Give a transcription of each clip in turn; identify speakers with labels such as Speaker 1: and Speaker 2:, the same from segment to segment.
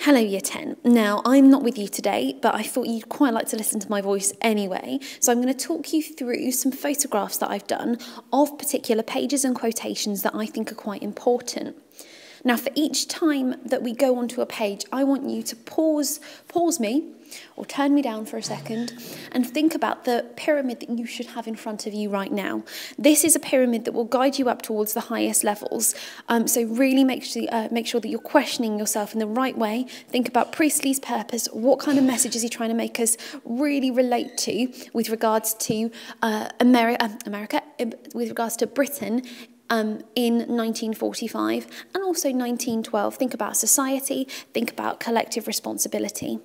Speaker 1: Hello Year 10. Now, I'm not with you today, but I thought you'd quite like to listen to my voice anyway. So I'm going to talk you through some photographs that I've done of particular pages and quotations that I think are quite important. Now, for each time that we go onto a page, I want you to pause me, or turn me down for a second, and think about the pyramid that you should have in front of you right now. This is a pyramid that will guide you up towards the highest levels. So really make sure that you're questioning yourself in the right way. Think about Priestley's purpose. What kind of message is he trying to make us really relate to with regards to America, with regards to Britain, in 1945 and also 1912. Think about society, think about collective responsibility.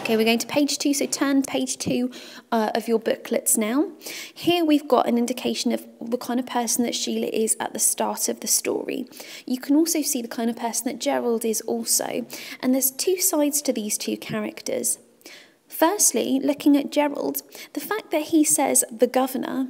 Speaker 1: Okay, we're going to page 2, so turn to page 2 of your booklets now. Here we've got an indication of the kind of person that Sheila is at the start of the story. You can also see the kind of person that Gerald is also, and there's two sides to these two characters. Firstly, looking at Gerald, the fact that he says the governor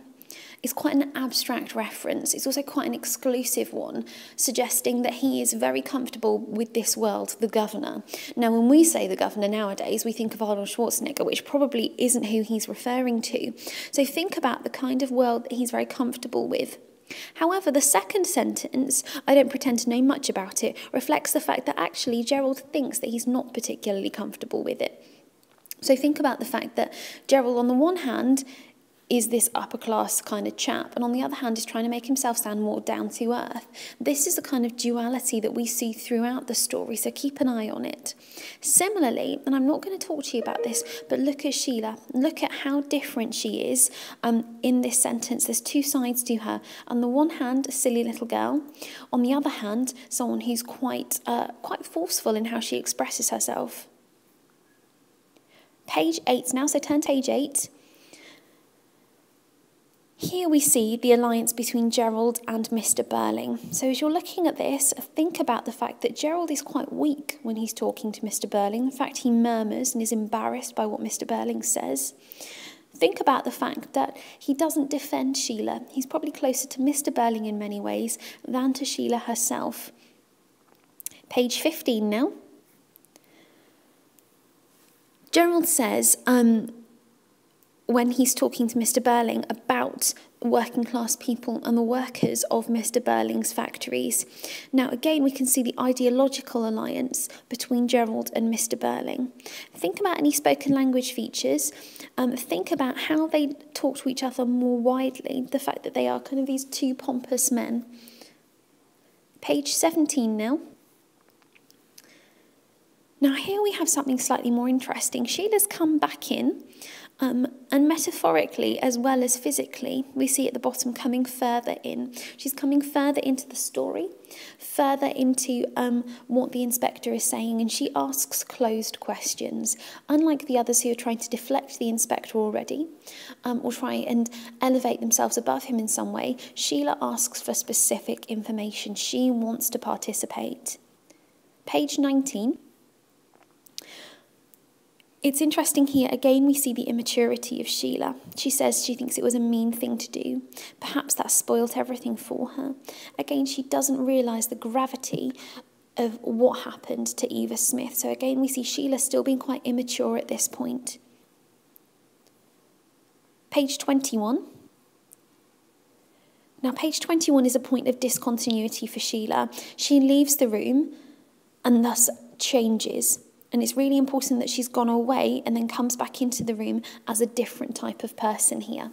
Speaker 1: is quite an abstract reference. It's also quite an exclusive one, suggesting that he is very comfortable with this world, the governor. Now, when we say the governor nowadays, we think of Arnold Schwarzenegger, which probably isn't who he's referring to. So think about the kind of world that he's very comfortable with. However, the second sentence, I don't pretend to know much about it, reflects the fact that actually Gerald thinks that he's not particularly comfortable with it. So think about the fact that Gerald, on the one hand, is this upper class kind of chap, and on the other hand is trying to make himself sound more down to earth. This is the kind of duality that we see throughout the story, so keep an eye on it. Similarly, and I'm not going to talk to you about this, but look at Sheila. Look at how different she is in this sentence. There's two sides to her. On the one hand, a silly little girl. On the other hand, someone who's quite forceful in how she expresses herself. Page 8 now, so turn to page 8. Here we see the alliance between Gerald and Mr. Burling. So as you're looking at this, think about the fact that Gerald is quite weak when he's talking to Mr. Burling. In fact, he murmurs and is embarrassed by what Mr. Burling says. Think about the fact that he doesn't defend Sheila. He's probably closer to Mr. Burling in many ways than to Sheila herself. Page 15 now. Gerald says, when he's talking to Mr. Burling about working class people and the workers of Mr. Burling's factories. Now, again, we can see the ideological alliance between Gerald and Mr. Burling. Think about any spoken language features. Think about how they talk to each other more widely, the fact that they are kind of these two pompous men. Page 17 now. Now, here we have something slightly more interesting. Sheila's come back in, and metaphorically as well as physically, we see at the bottom coming further in. She's coming further into the story, further into what the inspector is saying, and she asks closed questions. Unlike the others who are trying to deflect the inspector already, or try and elevate themselves above him in some way, Sheila asks for specific information. She wants to participate. Page 19. It's interesting here, again, we see the immaturity of Sheila. She says she thinks it was a mean thing to do. Perhaps that spoilt everything for her. Again, she doesn't realise the gravity of what happened to Eva Smith. So again, we see Sheila still being quite immature at this point. Page 21. Now, page 21 is a point of discontinuity for Sheila. She leaves the room and thus changes. And it's really important that she's gone away and then comes back into the room as a different type of person here.